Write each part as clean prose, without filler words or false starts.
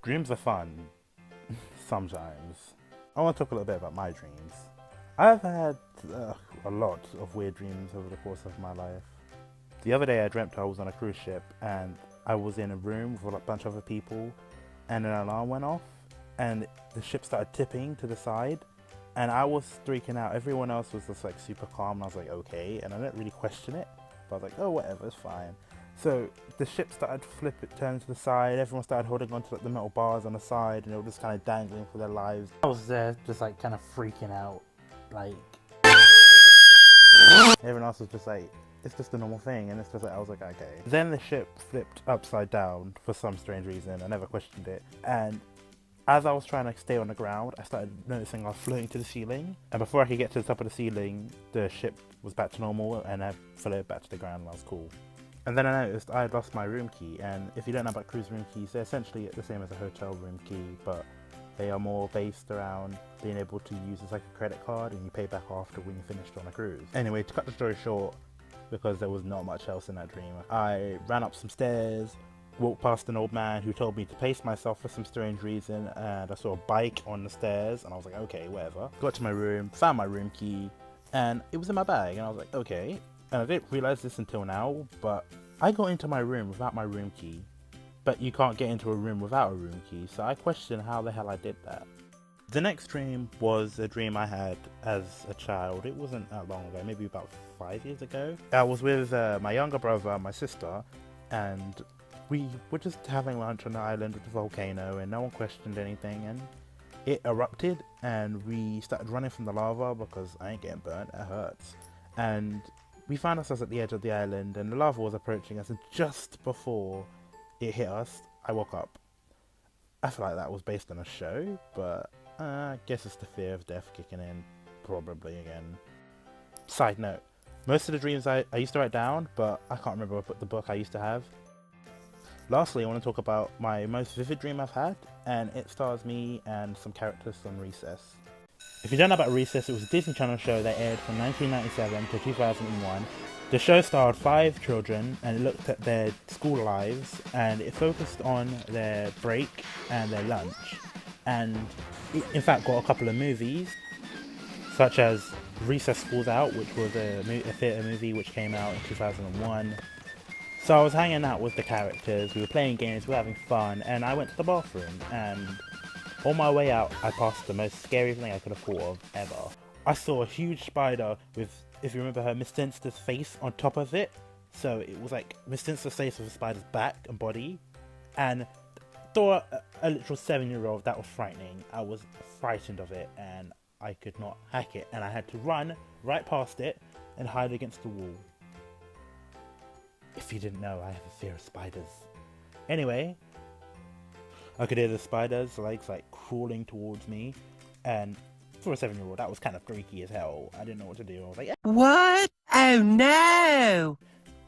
Dreams are fun. Sometimes. I want to talk a little bit about my dreams. I've had a lot of weird dreams over the course of my life. The other day I dreamt I was on a cruise ship and I was in a room with a bunch of other people and an alarm went off and the ship started tipping to the side and I was freaking out. Everyone else was just like super calm and I was like, okay, and I didn't really question it, but I was like, oh, whatever, it's fine. So the ship started turning to the side, everyone started holding onto like the metal bars on the side and they were just kind of dangling for their lives. I was there just like kind of freaking out, like everyone else was just like, it's just a normal thing, and it's just like, I was like, okay. Then the ship flipped upside down for some strange reason, I never questioned it, and as I was trying to stay on the ground, I started noticing I was floating to the ceiling, and before I could get to the top of the ceiling, the ship was back to normal, and I floated back to the ground, and I was cool. And then I noticed I had lost my room key, and if you don't know about cruise room keys, they're essentially the same as a hotel room key, but they are more based around being able to use as like a credit card, and you pay back after when you finished on a cruise. Anyway, to cut the story short, because there was not much else in that dream, I ran up some stairs, walked past an old man who told me to pace myself for some strange reason, and I saw a bike on the stairs, and I was like, okay, whatever. Got to my room, found my room key, and it was in my bag, and I was like, okay. And I didn't realize this until now, but I got into my room without my room key, but you can't get into a room without a room key, so I questioned how the hell I did that. The next dream was a dream I had as a child. It wasn't that long ago, maybe about 5 years ago. I was with my younger brother and my sister, and we were just having lunch on the island with the volcano, and no one questioned anything, and it erupted, and we started running from the lava because I ain't getting burnt, it hurts. And we found ourselves at the edge of the island, and the lava was approaching us, and just before it hit us, I woke up. I feel like that was based on a show, but I guess it's the fear of death kicking in, probably again. Side note, most of the dreams I used to write down, but I can't remember the book I used to have. Lastly, I want to talk about my most vivid dream I've had, and it stars me and some characters from Recess. If you don't know about Recess, it was a Disney Channel show that aired from 1997 to 2001. The show starred 5 children and it looked at their school lives, and it focused on their break and their lunch. And it in fact got a couple of movies, such as Recess Falls Out, which was a theatre movie which came out in 2001. So I was hanging out with the characters, we were playing games, we were having fun, and I went to the bathroom, and on my way out I passed the most scary thing I could have thought of ever. I saw a huge spider with, if you remember her, Miss Sinister's face on top of it. So it was like Miss Sinister's face with a spider's back and body, and for a literal 7-year-old, that was frightening. I was frightened of it and I could not hack it, and I had to run right past it and hide against the wall. If you didn't know, I have a fear of spiders. Anyway, I could hear the spider's legs like crawling towards me, and for a 7-year-old, that was kind of freaky as hell. I didn't know what to do. I was like, what? Oh no!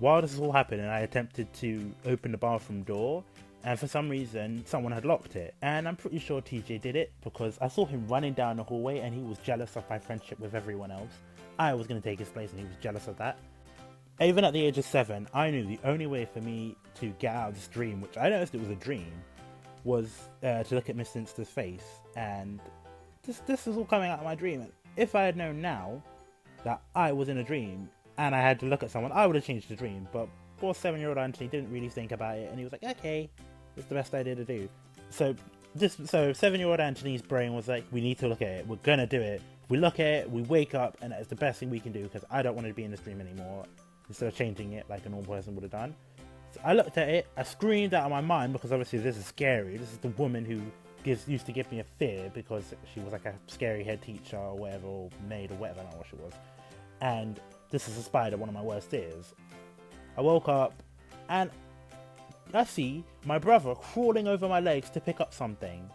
While this was all happening, I attempted to open the bathroom door, and for some reason, someone had locked it. And I'm pretty sure TJ did it, because I saw him running down the hallway and he was jealous of my friendship with everyone else. I was going to take his place and he was jealous of that. Even at the age of 7, I knew the only way for me to get out of this dream, which I noticed it was a dream, was to look at Miss Sinister's face. And this is all coming out of my dream. And if I had known now that I was in a dream and I had to look at someone, I would have changed the dream. But poor 7-year-old Anthony didn't really think about it, and he was like, okay, it's the best idea to do. So 7-year-old Anthony's brain was like, we need to look at it, we're gonna do it. We look at it, we wake up, and it's the best thing we can do, because I don't want to be in this dream anymore, instead of changing it like a normal person would have done. So I looked at it, I screamed out of my mind, because obviously this is scary. This is the woman who used to give me a fear, because she was like a scary head teacher or whatever, or maid or whatever, I don't know what she was. And this is a spider, one of my worst fears. I woke up and I see my brother crawling over my legs to pick up something.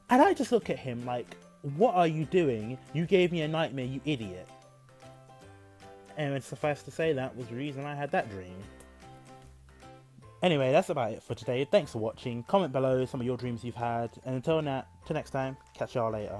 And I just look at him like, what are you doing? You gave me a nightmare, you idiot. And it's suffice to say, that was the reason I had that dream. Anyway, that's about it for today. Thanks for watching. Comment below some of your dreams you've had. And until next time, catch y'all later.